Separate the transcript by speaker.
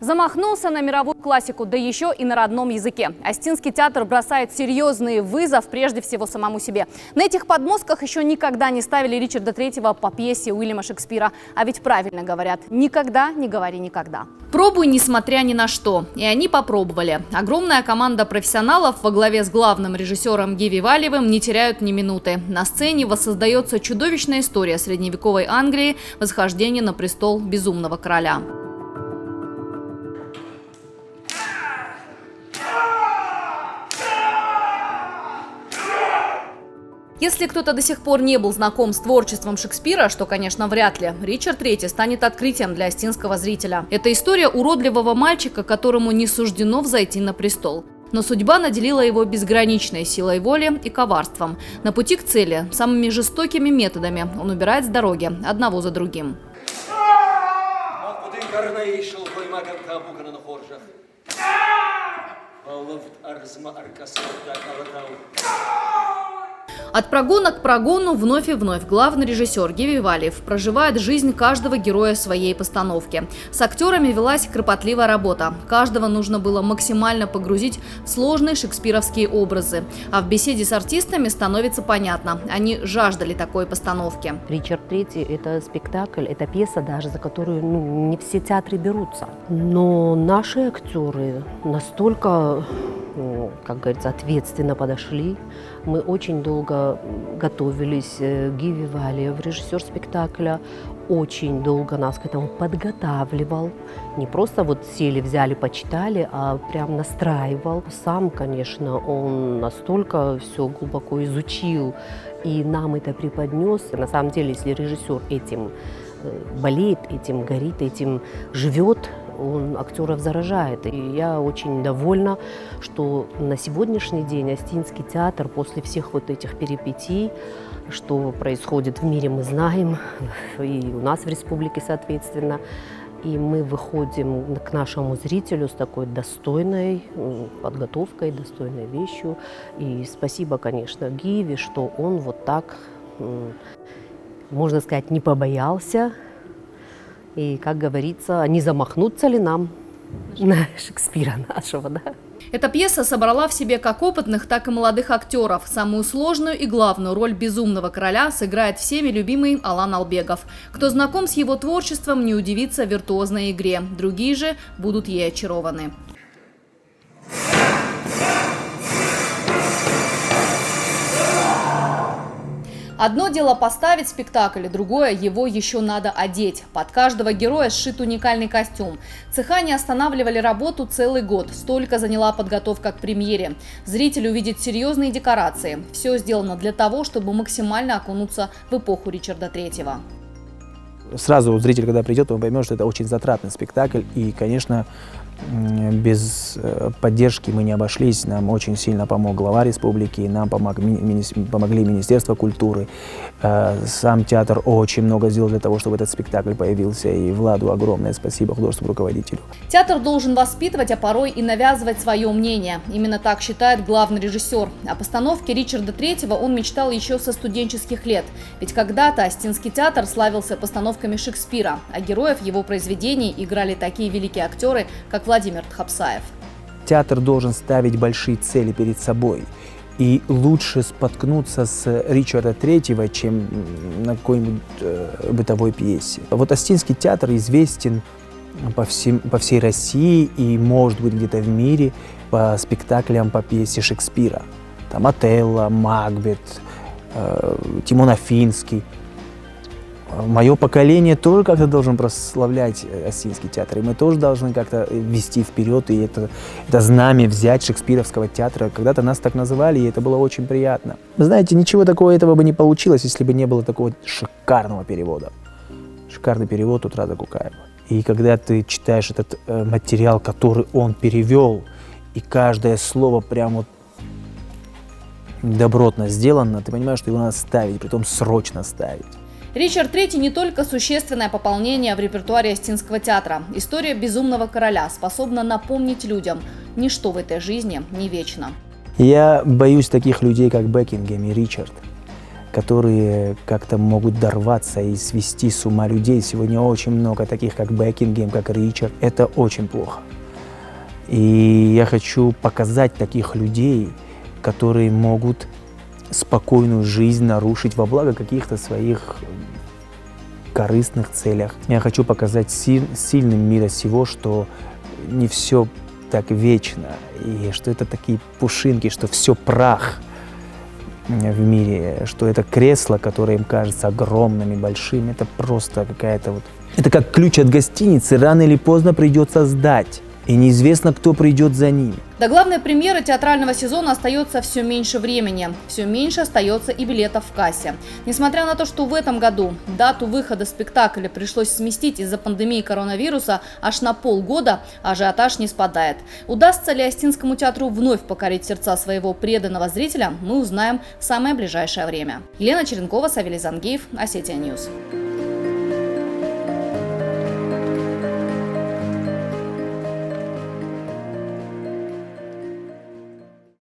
Speaker 1: Замахнулся на мировую классику, да еще и на родном языке. Остинский театр бросает серьезный вызов прежде всего самому себе. На этих подмостках еще никогда не ставили Ричарда III по пьесе Уильяма Шекспира. А ведь правильно говорят: никогда не говори никогда. Пробуй, несмотря ни на что. И они попробовали. Огромная команда профессионалов во главе с главным режиссером Ги Вивальевым не теряют ни минуты. На сцене воссоздается чудовищная история средневековой Англии, восхождение на престол безумного короля. Если кто-то до сих пор не был знаком с творчеством Шекспира, что, конечно, вряд ли, Ричард III станет открытием для остинского зрителя. Это история уродливого мальчика, которому не суждено взойти на престол. Но судьба наделила его безграничной силой воли и коварством. На пути к цели самыми жестокими методами он убирает с дороги одного за другим. От прогона к прогону вновь и вновь главный режиссер Ги Вивальев проживает жизнь каждого героя своей постановки. С актерами велась кропотливая работа. Каждого нужно было максимально погрузить в сложные шекспировские образы. А в беседе с артистами становится понятно, они жаждали такой постановки.
Speaker 2: «Ричард III» – это спектакль, это пьеса даже, за которую не все театры берутся. Но наши актеры настолько, как говорится, ответственно подошли. Мы очень долго готовились. Ги Вивальев, режиссер спектакля, очень долго нас к этому подготавливал. Не просто вот сели, взяли, почитали, а прям настраивал. Сам, конечно, он настолько все глубоко изучил и нам это преподнес. На самом деле, если режиссер этим болеет, этим горит, этим живет, он актеров заражает. И я очень довольна, что на сегодняшний день Остинский театр после всех вот этих перипетий, что происходит в мире, мы знаем, и у нас в республике, соответственно, и мы выходим к нашему зрителю с такой достойной подготовкой, достойной вещью. И спасибо, конечно, Гиви, что он вот так, можно сказать, не побоялся. И, как говорится, не замахнуться ли нам на Шекспира нашего, да?
Speaker 1: Эта пьеса собрала в себе как опытных, так и молодых актеров. Самую сложную и главную роль безумного короля сыграет всеми любимый Алан Албегов. Кто знаком с его творчеством, не удивится виртуозной игре. Другие же будут ей очарованы. Одно дело поставить спектакль, другое – его еще надо одеть. Под каждого героя сшит уникальный костюм. Цеха не останавливали работу целый год. Столько заняла подготовка к премьере. Зритель увидит серьезные декорации. Все сделано для того, чтобы максимально окунуться в эпоху Ричарда III.
Speaker 3: Сразу зритель, когда придет, он поймет, что это очень затратный спектакль. И, конечно, без поддержки мы не обошлись. Нам очень сильно помог глава республики, нам помогли Министерство культуры. Сам театр очень много сделал для того, чтобы этот спектакль появился. И Владу огромное спасибо, художественному руководителю.
Speaker 1: Театр должен воспитывать, а порой и навязывать свое мнение. Именно так считает главный режиссер. О постановке Ричарда III он мечтал еще со студенческих лет. Ведь когда-то Остинский театр славился постановками Шекспира, а героев его произведений играли такие великие актеры, как Владимир Тхапсаев.
Speaker 3: Театр должен ставить большие цели перед собой. И лучше споткнуться с Ричарда III, чем на какой-нибудь бытовой пьесе. Вот Остинский театр известен по всей России и, может быть, где-то в мире по спектаклям по пьесе Шекспира. Там Отелло, Макбет, Тимон Афинский. Мое поколение тоже как-то должен прославлять Остинский театр, и мы тоже должны как-то вести вперед и это знамя взять шекспировского театра. Когда-то нас так называли, и это было очень приятно. Вы знаете, ничего такого этого бы не получилось, если бы не было такого шикарного перевода. Шикарный перевод Утра Закукаева. И когда ты читаешь этот материал, который он перевел, и каждое слово прям вот добротно сделано, ты понимаешь, что его надо ставить, притом срочно ставить.
Speaker 1: Ричард III не только существенное пополнение в репертуаре Остинского театра. История безумного короля способна напомнить людям: ничто в этой жизни не вечно.
Speaker 3: Я боюсь таких людей, как Бекингем и Ричард, которые как-то могут дорваться и свести с ума людей. Сегодня очень много таких, как Бекингем, как Ричард. Это очень плохо. И я хочу показать таких людей, которые могут спокойную жизнь нарушить во благо каких-то своих корыстных целях. Я хочу показать сильным мира сего, что не все так вечно, и что это такие пушинки, что все прах в мире, что это кресло, которое им кажется огромным и большим, это просто какая-то вот... Это как ключ от гостиницы, рано или поздно придется сдать, и неизвестно, кто придет за ними.
Speaker 1: До главной премьеры театрального сезона остается все меньше времени. Все меньше остается и билетов в кассе. Несмотря на то, что в этом году дату выхода спектакля пришлось сместить из-за пандемии коронавируса аж на полгода, ажиотаж не спадает. Удастся ли Остинскому театру вновь покорить сердца своего преданного зрителя, мы узнаем в самое ближайшее время. Елена Черенкова, Савелий Зангеев, Осетия Ньюс.